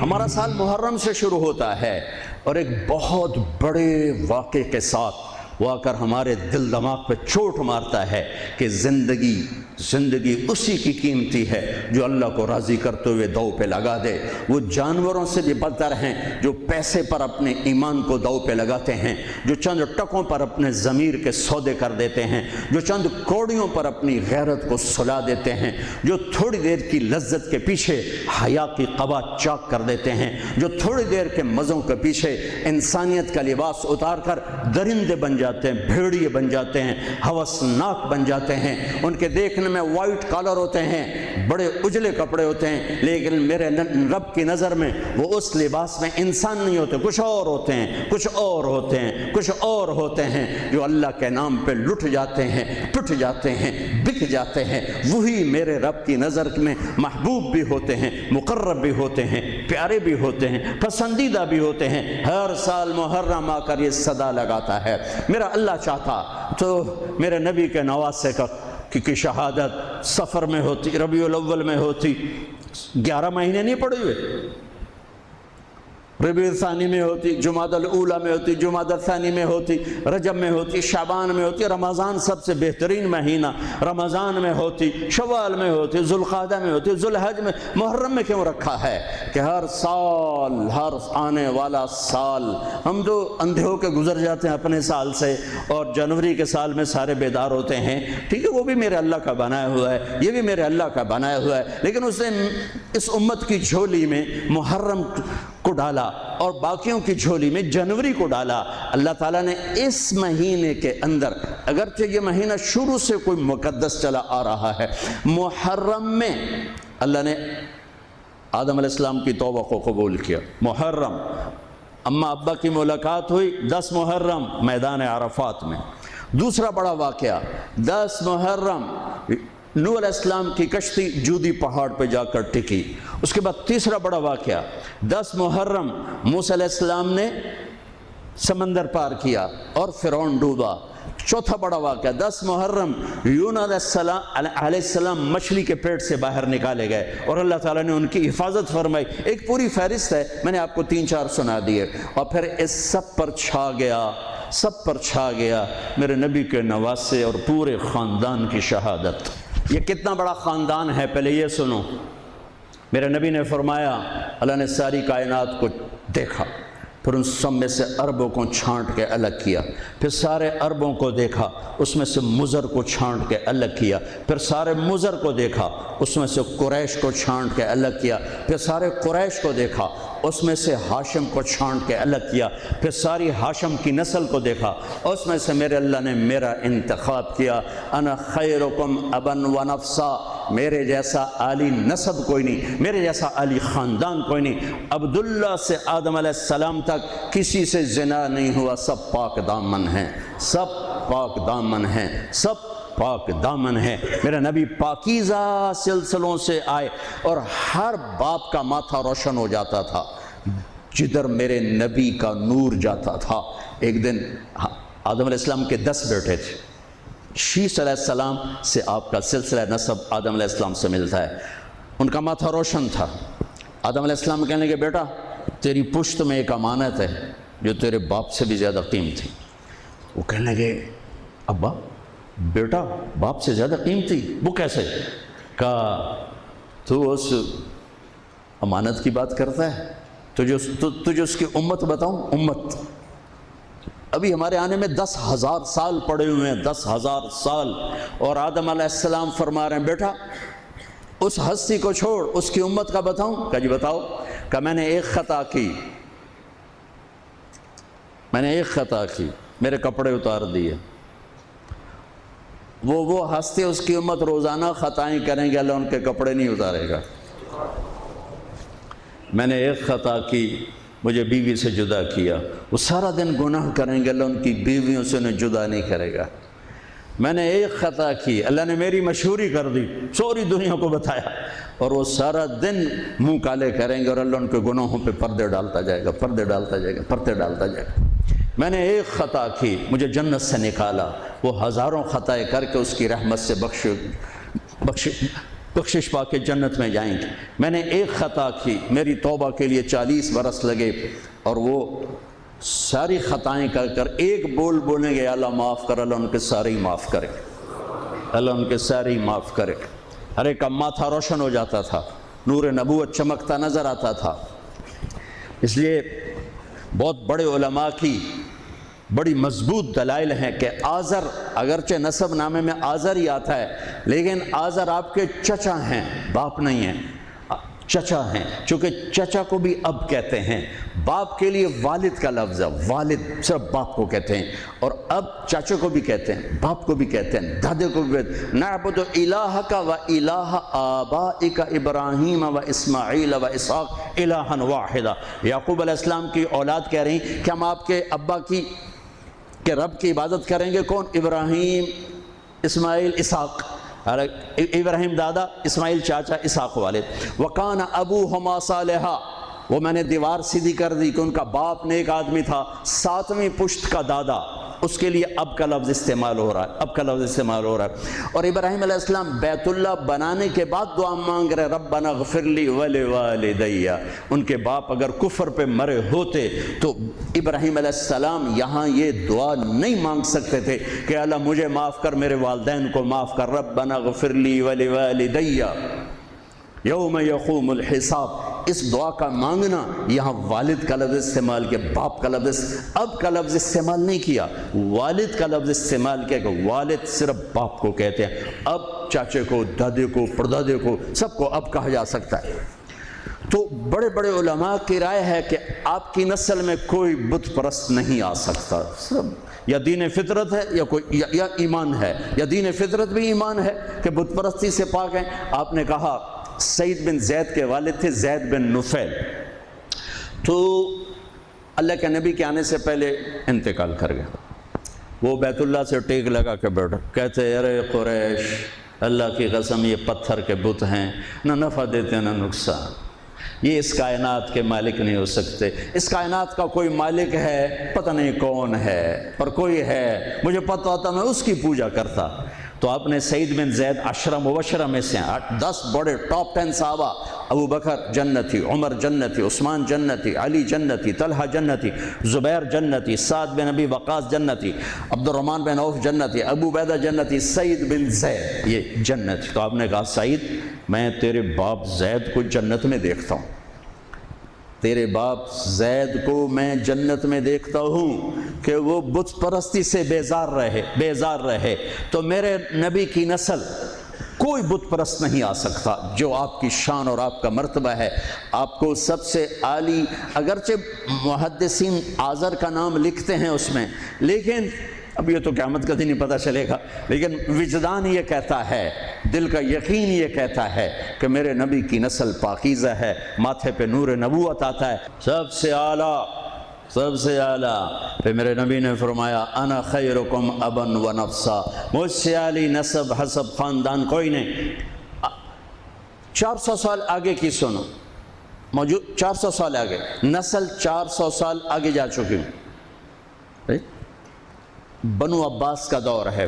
ہمارا سال محرم سے شروع ہوتا ہے اور ایک بہت بڑے واقعے کے ساتھ وہ آ کر ہمارے دل دماغ پہ چوٹ مارتا ہے کہ زندگی اسی کی قیمتی ہے جو اللہ کو راضی کرتے ہوئے داؤ پہ لگا دے۔ وہ جانوروں سے بھی بدتر ہیں جو پیسے پر اپنے ایمان کو داؤ پہ لگاتے ہیں، جو چند ٹکوں پر اپنے ضمیر کے سودے کر دیتے ہیں، جو چند کوڑیوں پر اپنی غیرت کو سلا دیتے ہیں، جو تھوڑی دیر کی لذت کے پیچھے حیا کی قبا چاک کر دیتے ہیں، جو تھوڑی دیر کے مزوں کے پیچھے انسانیت کا لباس اتار کر درندے بن جاتے ہیں، بھیڑیے بن جاتے ہیں، ہوسناک بن جاتے ہیں۔ ان کے دیکھنے میں وائٹ کالر ہوتے ہیں، بڑے اجلے کپڑے ہوتے ہیں، لیکن میرے رب کی نظر میں وہ اس لباس میں انسان نہیں ہوتے، کچھ اور ہوتے ہیں، کچھ اور ہوتے ہیں، کچھ اور ہوتے ہیں، جو اللہ کے نام پہ لٹ جاتے ہیں، پٹ جاتے ہیں، بک جاتے ہیں۔ وہی میرے رب کی نظر میں محبوب بھی ہوتے ہیں، مقرب بھی ہوتے ہیں، پیارے بھی ہوتے ہیں، پسندیدہ بھی ہوتے ہیں۔ ہر سال محرم آ کر یہ صدا لگاتا ہے۔ میرا اللہ چاہتا تو میرے نبی کے نواسے کی شہادت سفر میں ہوتی، ربیع الاول میں ہوتی، 11 مہینے نہیں پڑے ہوئے، ربیع الثانی میں ہوتی، جمادی الاولی میں ہوتی، جمادی الثانی میں ہوتی، رجب میں ہوتی، شعبان میں ہوتی، رمضان سب سے بہترین مہینہ رمضان میں ہوتی، شوال میں ہوتی، ذوالقعدہ میں ہوتی، ذوالحج میں۔ محرم میں کیوں رکھا ہے کہ ہر سال، ہر آنے والا سال، ہم تو اندھے ہو کے گزر جاتے ہیں اپنے سال سے، اور جنوری کے سال میں سارے بیدار ہوتے ہیں، ٹھیک ہے، وہ بھی میرے اللہ کا بنایا ہوا ہے، یہ بھی میرے اللہ کا بنایا ہوا ہے، لیکن اس نے اس امت کی جھولی میں محرم کو ڈالا اور باقیوں کی جھولی میں جنوری کو ڈالا۔ اللہ تعالیٰ نے اس مہینے کے اندر، اگرچہ یہ مہینہ شروع سے کوئی مقدس چلا آ رہا ہے، محرم میں اللہ نے آدم علیہ السلام کی توبہ کو قبول کیا۔ محرم، اماں ابا کی ملاقات ہوئی 10 محرم میدان عرفات میں۔ دوسرا بڑا واقعہ 10 محرم نوح علیہ السلام کی کشتی جودی پہاڑ پہ جا کر ٹکی۔ اس کے بعد تیسرا بڑا واقعہ 10 محرم موسیٰ علیہ السلام نے سمندر پار کیا اور فرعون ڈوبا۔ چوتھا بڑا واقعہ 10 محرم یونس علیہ السلام مچھلی کے پیٹ سے باہر نکالے گئے اور اللہ تعالیٰ نے ان کی حفاظت فرمائی۔ ایک پوری فہرست ہے، میں نے آپ کو 3-4 سنا دیے، اور پھر اس سب پر چھا گیا میرے نبی کے نواسے اور پورے خاندان کی شہادت۔ یہ کتنا بڑا خاندان ہے، پہلے یہ سنو۔ میرے نبی نے فرمایا، اللہ نے ساری کائنات کو دیکھا، پھر ان سب میں سے عربوں کو چھانٹ کے الگ کیا، پھر سارے عربوں کو دیکھا، اس میں سے مضر کو چھانٹ کے الگ کیا، پھر سارے مضر کو دیکھا، اس میں سے قریش کو چھانٹ کے الگ کیا، پھر سارے قریش کو دیکھا، اس میں سے ہاشم کو چھانٹ کے الگ کیا، پھر ساری ہاشم کی نسل کو دیکھا، اس میں سے میرے اللہ نے میرا انتخاب کیا۔ انا خیرکم ابن و نفسا، میرے جیسا عالی نسب کوئی نہیں، میرے جیسا عالی خاندان کوئی نہیں۔ عبداللہ سے آدم علیہ السلام تک کسی سے زنا نہیں ہوا، سب پاک دامن ہیں، سب پاک دامن ہیں، سب پاک دامن ہے۔ میرا نبی پاکیزہ سلسلوں سے آئے اور ہر باپ کا ماتھا روشن ہو جاتا تھا جدھر میرے نبی کا نور جاتا تھا۔ ایک دن آدم علیہ السلام کے 10 بیٹے تھے، شیث علیہ السلام سے آپ کا سلسلہ نسب آدم علیہ السلام سے ملتا ہے، ان کا ماتھا روشن تھا۔ آدم علیہ السلام کہنے لگے، بیٹا تیری پشت میں ایک امانت ہے جو تیرے باپ سے بھی زیادہ قیمتی۔ وہ کہنے لگے، ابا بیٹا باپ سے زیادہ قیمتی؟ وہ کیسے؟ کہا تو اس امانت کی بات کرتا ہے، تجھے اس کی امت بتاؤں؟ امت ابھی ہمارے آنے میں 10,000 سال پڑے ہوئے ہیں، 10,000 سال، اور آدم علیہ السلام فرما رہے ہیں، بیٹا اس ہستی کو چھوڑ، اس کی امت کا بتاؤں؟ کہا جی بتاؤ۔ کہ میں نے ایک خطا کی، میرے کپڑے اتار دیے۔ وہ ہستی، اس کی امت روزانہ خطائیں کریں گے، اللہ ان کے کپڑے نہیں اتارے گا۔ میں نے ایک خطا کی، مجھے بیوی سے جدا کیا، وہ سارا دن گناہ کریں گے، اللہ ان کی بیویوں سے انہیں جدا نہیں کرے گا۔ میں نے ایک خطا کی، اللہ نے میری مشہوری کر دی، سوری دنیا کو بتایا، اور وہ سارا دن منہ کالے کریں گے اور اللہ ان کے گناہوں پہ پردے ڈالتا جائے گا۔ میں نے ایک خطا کی، مجھے جنت سے نکالا، وہ ہزاروں خطائیں کر کے اس کی رحمت سے بخشش پا کے جنت میں جائیں گے۔ میں نے ایک خطا کی، میری توبہ کے لیے 40 برس لگے، اور وہ ساری خطائیں کر کر ایک بول بولیں گے اللہ معاف کر، اللہ ان کے سارے ہی معاف کرے، اللہ ان کے سارے ہی معاف کرے۔ ہر ایک کا ماتھا روشن ہو جاتا تھا، نور نبوت چمکتا نظر آتا تھا۔ اس لیے بہت بڑے علماء کی بڑی مضبوط دلائل ہیں کہ آزر، اگرچہ نسب نامے میں آزر ہی آتا ہے، لیکن آزر آپ کے چچا ہیں، باپ نہیں ہیں، چچا ہیں، چونکہ چچا کو بھی اب کہتے ہیں۔ باپ کے لیے والد کا لفظ ہے، والد صرف باپ کو کہتے ہیں، اور اب چاچا کو بھی کہتے ہیں، باپ کو بھی کہتے ہیں، دادے کو بھی کہتے ہیں۔ نعبد الہک و الہ آبائک ابراہیم و اسماعیل و اسحاق الہا واحدا۔ یعقوب علیہ السلام کی اولاد کہہ رہی کہ ہم آپ کے ابا کی کہ رب کی عبادت کریں گے۔ کون؟ ابراہیم، اسماعیل، اسحاق۔ ابراہیم دادا، اسماعیل چاچا، اسحاق والد۔ وَقَانَ أَبُوهُمَا صَالِحًا، وہ میں نے دیوار سیدھی کر دی کہ ان کا باپ نیک آدمی تھا۔ 7ویں پشت کا دادا، اس کے لیے اب کا لفظ استعمال ہو رہا ہے، اب کا لفظ استعمال ہو رہا ہے۔ اور ابراہیم علیہ السلام بیت اللہ بنانے کے بعد دعا مانگ رہے ربنا اغفر لی ولوالدی۔ ان کے باپ اگر کفر پہ مرے ہوتے تو ابراہیم علیہ السلام یہاں یہ دعا نہیں مانگ سکتے تھے کہ اللہ مجھے معاف کر، میرے والدین کو معاف کر، ربنا اغفر لی ولوالدی یوم یقوم الحساب۔ اس دعا کا مانگنا، یہاں والد کا لفظ استعمال کیا، باپ کا لفظ، اب کا لفظ استعمال نہیں کیا، والد کا لفظ استعمال کیا کہ والد صرف باپ کو کہتے ہیں، اب چاچے کو، دادے کو، پردادے کو، سب کو اب کہا جا سکتا ہے۔ تو بڑے بڑے علماء کی رائے ہے کہ آپ کی نسل میں کوئی بت پرست نہیں آ سکتا، صرف یا دین فطرت ہے یا کوئی یا ایمان ہے، یا دین فطرت بھی ایمان ہے کہ بت پرستی سے پاک ہیں۔ آپ نے کہا سعید بن زید کے والد تھے زید بن نفیل، تو اللہ کے نبی کے آنے سے پہلے انتقال کر گیا۔ وہ بیت اللہ سے ٹیک لگا کے بیٹھا، کہتے ارے قریش، اللہ کی قسم یہ پتھر کے بت ہیں، نہ نفع دیتے نہ نقصان، یہ اس کائنات کے مالک نہیں ہو سکتے۔ اس کائنات کا کوئی مالک ہے، پتہ نہیں کون ہے، پر کوئی ہے، مجھے پتہ ہوتا میں اس کی پوجا کرتا۔ تو آپ نے سعید بن زید 10 مبشرہ میں سے 10 بڑے ٹاپ 10 صحابہ، ابو بکر جنتی، عمر جنتی، عثمان جنتی، علی جنتی، طلحہ جنتی، زبیر جنتی، سعد بن ابی وقاص جنتی، عبد الرحمن بن عوف جنتی، ابو عبیدہ جنتی، سعید بن زید یہ جنتی۔ تو آپ نے کہا سعید میں تیرے باپ زید کو جنت میں دیکھتا ہوں، تیرے باپ زید کو میں جنت میں دیکھتا ہوں کہ وہ بت پرستی سے بیزار رہے، تو میرے نبی کی نسل کوئی بت پرست نہیں آ سکتا جو آپ کی شان اور آپ کا مرتبہ ہے۔ آپ کو سب سے عالی، اگرچہ محدثین آزر کا نام لکھتے ہیں اس میں، لیکن اب یہ تو قیامت کا دن ہی پتہ چلے گا، لیکن وجدان یہ کہتا ہے، دل کا یقین یہ کہتا ہے کہ میرے نبی کی نسل پاکیزہ ہے، ماتھے پہ نور نبوت آتا ہے، سب سے اعلیٰ۔ پھر میرے نبی نے فرمایا انا خیرکم ابا و نفسا، مجھ سے عالی نسب حسب خاندان کوئی نہیں۔ 400 سال آگے کی سنو، موجود 400 سال آگے، نسل 400 سال آگے جا چکی ہوں۔ بنو عباس کا دور ہے،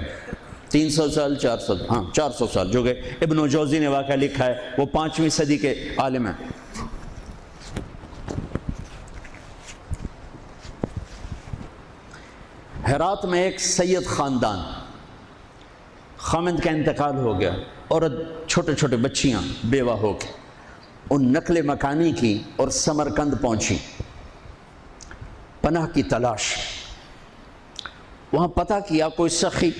300 سال 400 سال، جو کہ ابن جوزی نے واقعہ لکھا ہے، وہ 5ویں صدی کے عالم ہیں۔ ہرات میں ایک سید خاندان، خامند کا انتقال ہو گیا، عورت چھوٹے چھوٹے بچیاں بیوہ ہو کے ان نقل مکانی کی اور سمرقند پہنچی، پناہ کی تلاش۔ وہاں پتہ کیا کوئی سخی،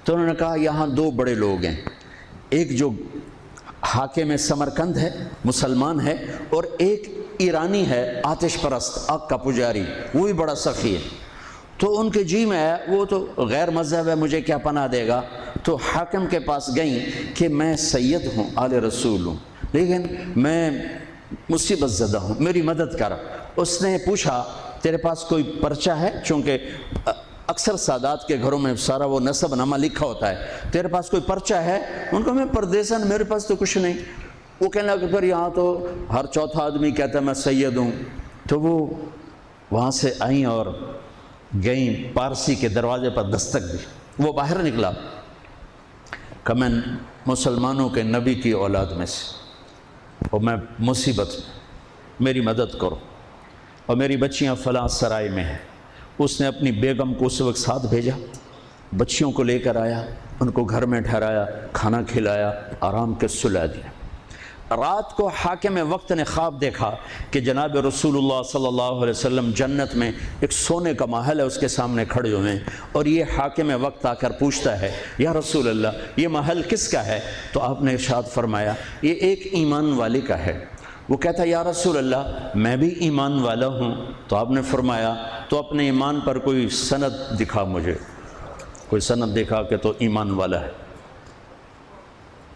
تو انہوں نے کہا یہاں 2 بڑے لوگ ہیں، ایک جو حاکم سمرقند ہے، مسلمان ہے، اور ایک ایرانی ہے، آتش پرست، آگ کا پجاری، وہ بھی بڑا سخی ہے۔ تو ان کے جی میں ہے، وہ تو غیر مذہب ہے، مجھے کیا پناہ دے گا؟ تو حاکم کے پاس گئیں کہ میں سید ہوں، آل رسول ہوں، لیکن میں مصیبت زدہ ہوں، میری مدد کر۔ اس نے پوچھا تیرے پاس کوئی پرچہ ہے؟ چونکہ اکثر سادات کے گھروں میں سارا وہ نسب نامہ لکھا ہوتا ہے، تیرے پاس کوئی پرچہ ہے؟ ان کو میں پردیسن، میرے پاس تو کچھ نہیں۔ وہ کہنے لگا کہ پھر یہاں تو ہر چوتھا آدمی کہتا ہے میں سید ہوں۔ تو وہ وہاں سے آئیں اور گئیں، پارسی کے دروازے پر دستک دی، وہ باہر نکلا، کہ میں مسلمانوں کے نبی کی اولاد میں سے، اور میں مصیبت میں، میری مدد کرو، اور میری بچیاں فلاں سرائے میں ہیں۔ اس نے اپنی بیگم کو اس وقت ساتھ بھیجا، بچیوں کو لے کر آیا، ان کو گھر میں ٹھہرایا، کھانا کھلایا، آرام کے سلا دیا۔ رات کو حاکم وقت نے خواب دیکھا کہ جناب رسول اللہ صلی اللہ علیہ وسلم جنت میں ایک سونے کا محل ہے، اس کے سامنے کھڑے ہوئے ہیں، اور یہ حاکم وقت آ کر پوچھتا ہے یا رسول اللہ یہ محل کس کا ہے؟ تو آپ نے ارشاد فرمایا یہ ایک ایمان والے کا ہے۔ وہ کہتا ہے یا رسول اللہ میں بھی ایمان والا ہوں۔ تو آپ نے فرمایا تو اپنے ایمان پر کوئی سند دکھا، مجھے کوئی سند دکھا کہ تو ایمان والا ہے۔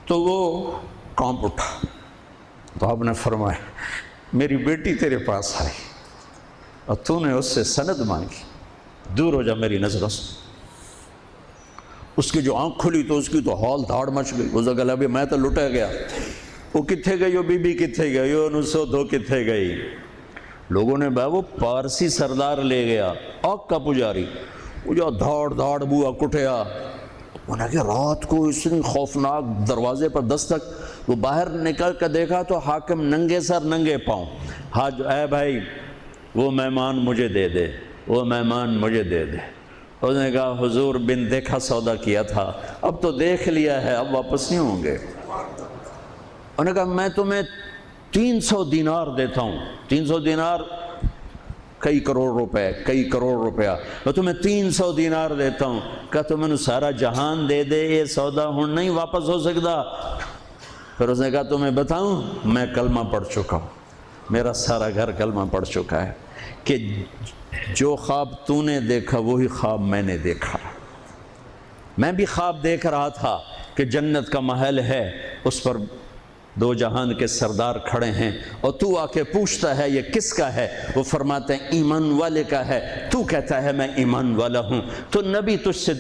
تو وہ کانپ اٹھا، تو آپ نے فرمایا میری بیٹی تیرے پاس آئی اور تو نے اس سے سند مانگی، دور ہو جا میری نظروں سے۔ اس کی جو آنکھ کھلی تو اس کی تو ہال دھاڑ مچ گئی، اس نے کہا ابھی میں تو لٹا گیا، وہ کتھے گئی، وہ بی بی کتھے گئی، وہ نسو دھو کتھے گئی۔ لوگوں نے وہ پارسی سردار لے گیا، آگ کا پجاری، وہ جو دھاڑ دھاڑ بوا کٹیا۔ انہوں نے کہا رات کو اتنی خوفناک دروازے پر دستک، وہ باہر نکل کر دیکھا تو حاکم ننگے سر ننگے پاؤں، حاج اے بھائی وہ مہمان مجھے دے دے، وہ مہمان مجھے دے دے۔ اس نے کہا حضور بن دیکھا سودا کیا تھا، اب تو دیکھ لیا ہے، اب واپس نہیں ہوں گے۔ انہوں نے کہا میں تمہیں 300 دینار دیتا ہوں، 300 دینار کئی کروڑ روپے، کئی کروڑ روپیہ، میں تمہیں 300 دینار دیتا ہوں۔ کہا تو میں نے سارا جہان دے دے یہ سودا ہوں نہیں واپس ہو سکتا۔ پھر اس نے کہا تمہیں بتاؤں میں کلمہ پڑھ چکا ہوں، میرا سارا گھر کلمہ پڑھ چکا ہے، کہ جو خواب تو نے دیکھا وہی خواب میں نے دیکھا۔ میں بھی خواب دیکھ رہا تھا کہ جنت کا محل ہے، اس پر دو جہان کے سردار کھڑے ہیں، اور تو آ کے پوچھتا ہے یہ کس کا ہے؟ وہ فرماتے ہیں ایمان والے کا ہے۔ تو کہتا ہے میں ایمان والا ہوں، تو نبی تجھ سے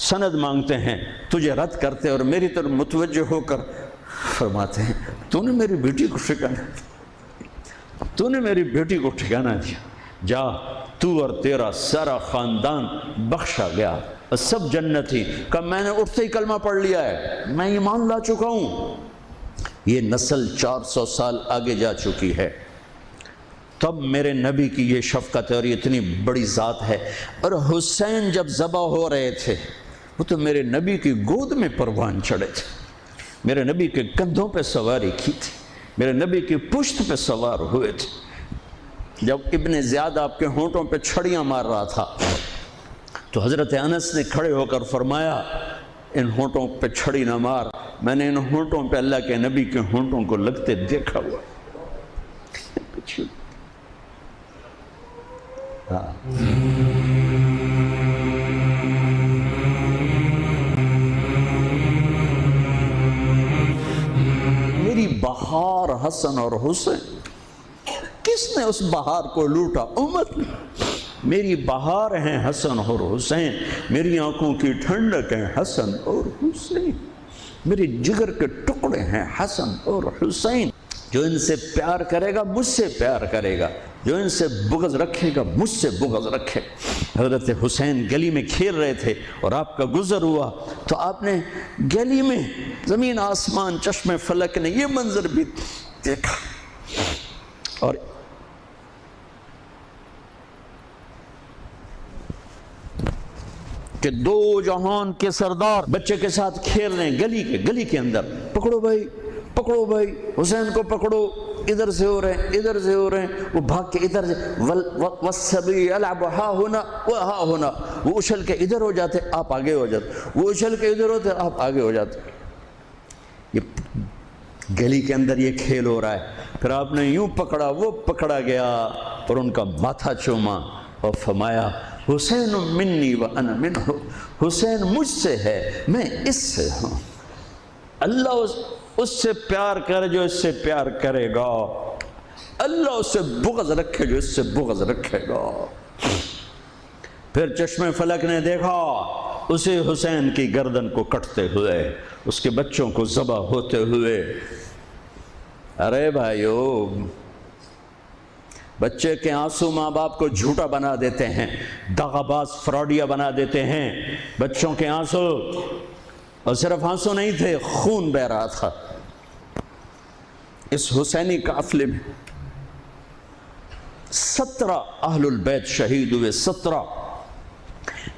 سند مانگتے ہیں، تجھے رد کرتے اور میری طرف متوجہ ہو کر فرماتے ہیں تو نے میری بیٹی کو ٹھکانہ دیا، تو نے میری بیٹی کو ٹھکانہ دیا، جا تو اور تیرا سارا خاندان بخشا گیا، اور سب جنتی۔ کہ میں نے اٹھتے ہی کلمہ پڑھ لیا ہے، میں ایمان لا چکا ہوں۔ یہ نسل 400 سال آگے جا چکی ہے، تب میرے نبی کی یہ شفقت ہے اور یہ اتنی بڑی ذات ہے۔ اور حسین جب ذبح ہو رہے تھے وہ تو میرے نبی کی گود میں پروان چڑھے تھے، میرے نبی کے کندھوں پہ سواری کی تھی، میرے نبی کی پشت پہ سوار ہوئے تھے۔ جب ابن زیاد آپ کے ہونٹوں پہ چھڑیاں مار رہا تھا تو حضرت انس نے کھڑے ہو کر فرمایا ان ہونٹوں پہ چھڑی نہ مار، میں نے ان ہونٹوں پہ اللہ کے نبی کے ہونٹوں کو لگتے دیکھا ہوا۔ میری بہار حسن اور حسین، کس نے اس بہار کو لوٹا؟ امت نے۔ میری بہار ہیں حسن اور حسین، میری آنکھوں کی ٹھنڈک ہیں حسن اور حسین، میرے جگر کے ٹکڑے ہیں حسن اور حسین۔ جو ان سے پیار کرے گا مجھ سے پیار کرے گا، جو ان سے بغض رکھے گا مجھ سے بغض رکھے۔ حضرت حسین گلی میں کھیل رہے تھے اور آپ کا گزر ہوا تو آپ نے گلی میں زمین آسمان چشم فلک نے یہ منظر بھی دیکھا، اور کہ دو جہان کے سردار بچے کے ساتھ کھیل رہے ہیں گلی کے اندر، پکڑو بھائی پکڑو بھائی، حسین کو پکڑو، ادھر سے ہو رہے ہیں ادھر سے ہو رہے ہیں، وہ بھاگ کے ادھر سے والسبی یلعب ہا ہونا و ہا ہونا، وہ اچھل کے ادھر ہو جاتے آپ آگے ہو جاتے، وہ اچھل کے ادھر ہوتے آپ آگے ہو جاتے۔ یہ گلی کے اندر یہ کھیل ہو رہا ہے، پھر آپ نے یوں پکڑا وہ پکڑا گیا اور ان کا ماتھا چوما اور فرمایا حسین منی و انا منہ، حسین مجھ سے ہے میں اس سے ہوں۔ اللہ اس سے پیار کرے جو اس سے پیار کرے گا، اللہ اس سے بغض رکھے جو اس سے بغض رکھے گا۔ پھر چشم فلک نے دیکھا اسے حسین کی گردن کو کٹتے ہوئے، اس کے بچوں کو ذبح ہوتے ہوئے۔ ارے بھائیو، بچے کے آنسو ماں باپ کو جھوٹا بنا دیتے ہیں، دغاباز فراڈیا بنا دیتے ہیں۔ بچوں کے آنسو اور صرف آنسو نہیں تھے، خون بہ رہا تھا۔ اس حسینی قافلے میں 17 اہل البیت شہید ہوئے، 17،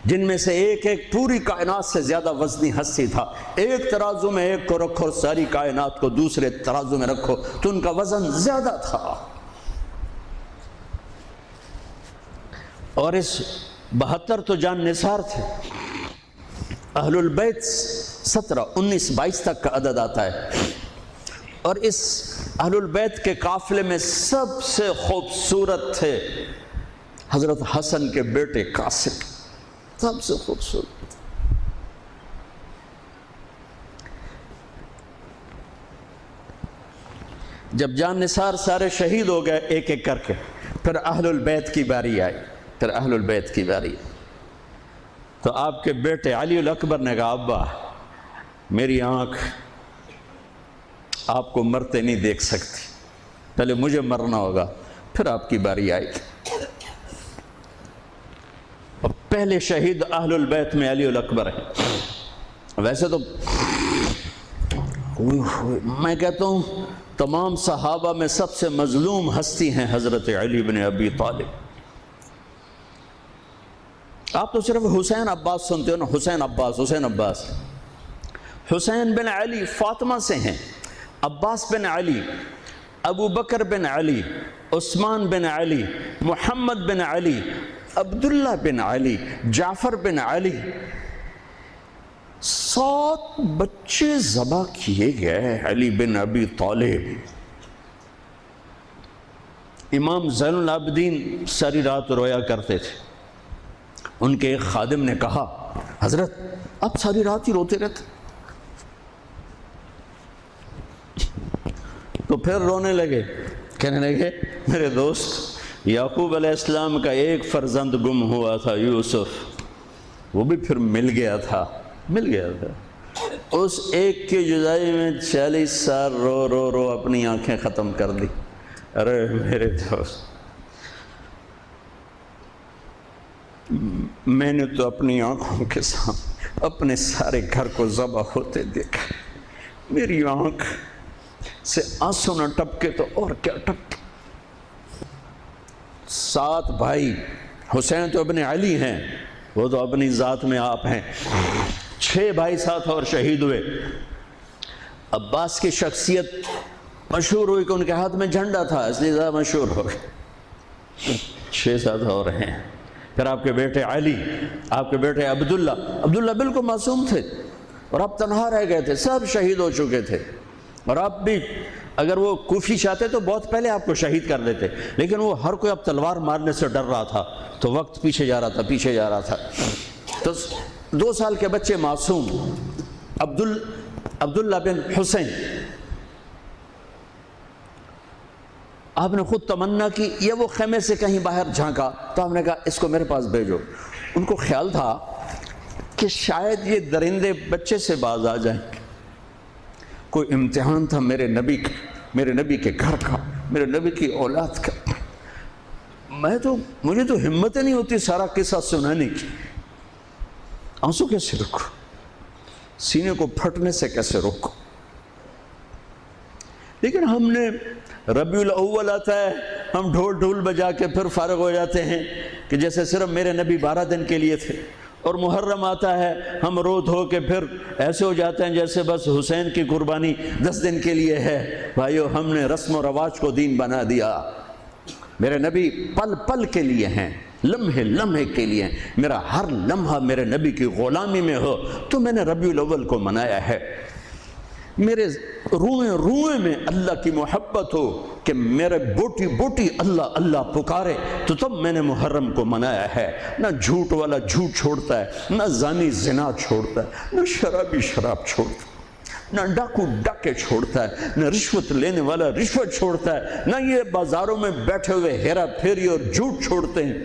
جن میں سے ایک ایک پوری کائنات سے زیادہ وزنی ہستی تھا۔ ایک ترازو میں ایک کو رکھو، ساری کائنات کو دوسرے ترازو میں رکھو تو ان کا وزن زیادہ تھا۔ اور اس 72 تو جان نثار تھے۔ اہل البیت 17، 19، 22 تک کا عدد آتا ہے۔ اور اس اہل البیت کے قافلے میں سب سے خوبصورت تھے حضرت حسن کے بیٹے قاسم، سب سے خوبصورت۔ جب جان نثار سارے شہید ہو گئے ایک ایک کر کے، پھر اہل البیت کی باری آئی، پھر اہل البیت کی باری آئی تو آپ کے بیٹے علی الاکبر نے کہا ابا میری آنکھ آپ کو مرتے نہیں دیکھ سکتی، پہلے مجھے مرنا ہوگا پھر آپ کی باری آئی۔ اور پہلے شہید اہل البیت میں علی الاکبر ہے۔ ویسے تو میں کہتا ہوں تمام صحابہ میں سب سے مظلوم ہستی ہیں حضرت علی بن ابی طالب۔ آپ تو صرف حسین عباس سنتے ہو نا، حسین عباس، حسین عباس۔ حسین بن علی فاطمہ سے ہیں، عباس بن علی، ابو بکر بن علی، عثمان بن علی، محمد بن علی، عبداللہ بن علی، جعفر بن علی، 7 بچے ذبح کیے گئے علی بن ابی طالب۔ امام زین العابدین ساری رات رویا کرتے تھے۔ ان کے ایک خادم نے کہا حضرت آپ ساری رات ہی روتے رہتے؟ تو پھر رونے لگے، کہنے لگے میرے دوست یعقوب علیہ السلام کا ایک فرزند گم ہوا تھا، یوسف، وہ بھی پھر مل گیا تھا۔ اس ایک کی جدائی میں 40 سال رو رو رو اپنی آنکھیں ختم کر دی۔ ارے میرے دوست میں نے تو اپنی آنکھوں کے سامنے اپنے سارے گھر کو ذبح ہوتے دیکھا، میری آنکھ سے آنسو نہ ٹپکے تو اور کیا ٹپکے۔ 7 بھائی، حسین تو ابن علی ہیں، وہ تو اپنی ذات میں آپ ہیں، 6 بھائی ساتھ اور شہید ہوئے۔ عباس کی شخصیت مشہور ہوئی کہ ان کے ہاتھ میں جھنڈا تھا، اس لیے زیادہ مشہور ہو گئے۔ 6 ساتھ اور ہیں۔ پھر آپ کے بیٹے علی، آپ کے بیٹے عبداللہ بالکل معصوم تھے اور آپ تنہا رہ گئے تھے، سب شہید ہو چکے تھے۔ اور آپ بھی اگر وہ کوفی چاہتے تو بہت پہلے آپ کو شہید کر دیتے، لیکن وہ ہر کوئی اب تلوار مارنے سے ڈر رہا تھا تو وقت پیچھے جا رہا تھا۔ تو 2 سال کے بچے معصوم عبداللہ بن حسین، آپ نے خود تمنا کی، یا وہ خیمے سے کہیں باہر جھانکا تو آپ نے کہا اس کو میرے پاس بھیجو۔ ان کو خیال تھا کہ شاید یہ درندے بچے سے باز آ جائیں، کوئی امتحان تھا میرے نبی کے گھر کا، میرے نبی کی اولاد کا۔ مجھے تو ہمت نہیں ہوتی سارا قصہ سنانے کی، آنسو کیسے روکو، سینے کو پھٹنے سے کیسے روکو۔ لیکن ہم نے ربیع الاول آتا ہے، ہم ڈھول بجا کے پھر فارغ ہو جاتے ہیں کہ جیسے صرف میرے نبی 12 دن کے لیے تھے، اور محرم آتا ہے ہم رو دھو کے پھر ایسے ہو جاتے ہیں جیسے بس حسین کی قربانی 10 دن کے لیے ہے۔ بھائیو، ہم نے رسم و رواج کو دین بنا دیا۔ میرے نبی پل پل کے لیے ہیں، لمحے لمحے کے لیے ہیں۔ میرا ہر لمحہ میرے نبی کی غلامی میں ہو تو میں نے ربیع الاول کو منایا ہے۔ میرے روئے میں اللہ کی محبت ہو کہ میرے بوٹی بوٹی اللہ اللہ پکارے تو تب میں نے محرم کو منایا ہے۔ نہ جھوٹ والا جھوٹ چھوڑتا ہے، نہ زانی زنا چھوڑتا ہے، نہ شرابی شراب چھوڑتا ہے، نہ ڈاکو ڈاکے چھوڑتا ہے، نہ رشوت لینے والا رشوت چھوڑتا ہے، نہ یہ بازاروں میں بیٹھے ہوئے ہیرا پھیری اور جھوٹ چھوڑتے ہیں۔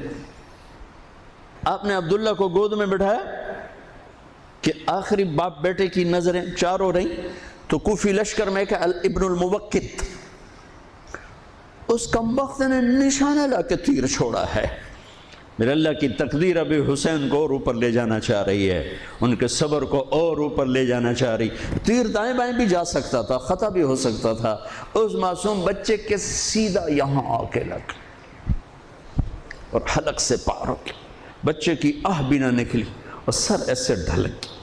آپ نے عبداللہ کو گود میں بٹھایا کہ آخری باپ بیٹے کی نظریں 4 ہو رہی تو کوفی لشکر میں کہ ابن الموقت، اس کمبخت نے نشانہ لا کے تیر چھوڑا ہے۔ میرے اللہ کی تقدیر ابھی حسین کو اور اوپر لے جانا چاہ رہی ہے، ان کے صبر کو اور اوپر لے جانا چاہ رہی۔ تیر دائیں بائیں بھی جا سکتا تھا، خطا بھی ہو سکتا تھا، اس معصوم بچے کے سیدھا یہاں آ کے لگ اور حلق سے پار ہو گیا، بچے کی آہ بھی نہ نکلی اور سر ایسے ڈھلک گیا۔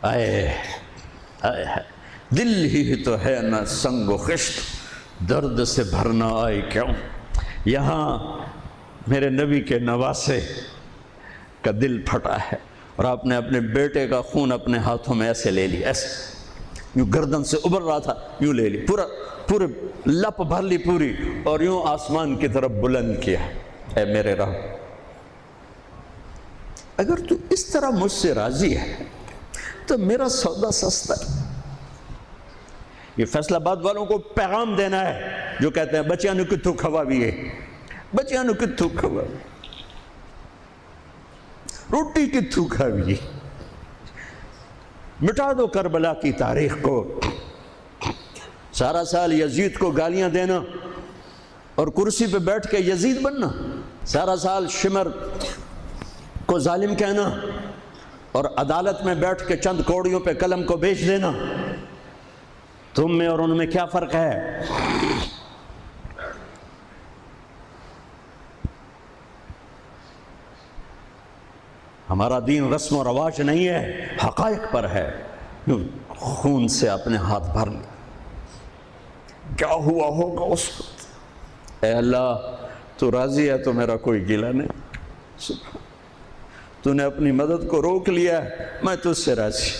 آئے دل ہی تو ہے نہ سنگ و خشت، درد سے بھرنا آئے کیوں۔ یہاں میرے نبی کے نواسے کا دل پھٹا ہے اور آپ نے اپنے بیٹے کا خون اپنے ہاتھوں میں ایسے لے لی، ایسے یوں گردن سے ابھر رہا تھا، یوں لے لی، پورے لپ بھر لی پوری، اور یوں آسمان کی طرف بلند کیا۔ اے میرے رب، اگر تو اس طرح مجھ سے راضی ہے تو میرا سودا سستا ہے۔ یہ فیصل آباد والوں کو پیغام دینا ہے جو کہتے ہیں بچیاں نو کتھوں کھوا بھی ہے، بچیاں نو کتھوں کھوا، روٹی کتھوں کھاوی، مٹا دو کربلا کی تاریخ کو۔ سارا سال یزید کو گالیاں دینا اور کرسی پہ بیٹھ کے یزید بننا، سارا سال شمر کو ظالم کہنا اور عدالت میں بیٹھ کے چند کوڑیوں پہ قلم کو بیچ دینا، تم میں اور ان میں کیا فرق ہے؟ ہمارا دین رسم و رواج نہیں ہے، حقائق پر ہے۔ خون سے اپنے ہاتھ بھر لے، کیا ہوا ہوگا اس وقت؟ اے اللہ، تو راضی ہے تو میرا کوئی گلہ نہیں، تو نے اپنی مدد کو روک لیا ہے، میں تجھ سے راضی۔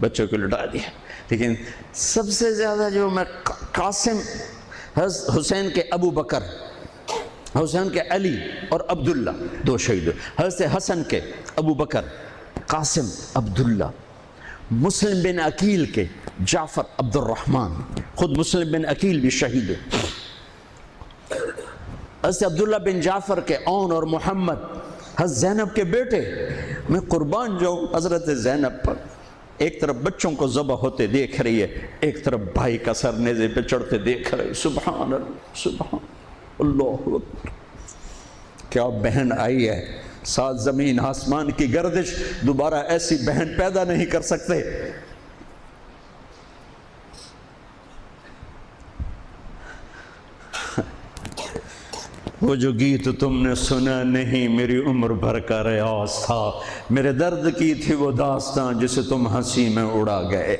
بچوں کو لٹا دیا، لیکن سب سے زیادہ جو میں قاسم، حسین کے ابو بکر، حسین کے علی اور عبداللہ، دو شہید، حضرت حسن کے ابو بکر قاسم عبداللہ، مسلم بن عقیل کے جعفر عبد الرحمن، خود مسلم بن عقیل بھی شہید ہے، حضرت عبداللہ بن جعفر کے اون اور محمد، حضرت زینب کے بیٹے۔ میں قربان جاؤں حضرت زینب پر، ایک طرف بچوں کو ذبح ہوتے دیکھ رہی ہے، ایک طرف بھائی کا سر نیزے پہ چڑھتے دیکھ رہے، سبحان اللہ، سبحان اللہ اکبر۔ کیا بہن آئی ہے، ساتھ زمین آسمان کی گردش، دوبارہ ایسی بہن پیدا نہیں کر سکتے۔ وہ جو گیت تم نے سنا نہیں میری عمر بھر کا ریاض تھا، میرے درد کی تھی وہ داستاں جسے تم ہنسی میں اڑا گئے۔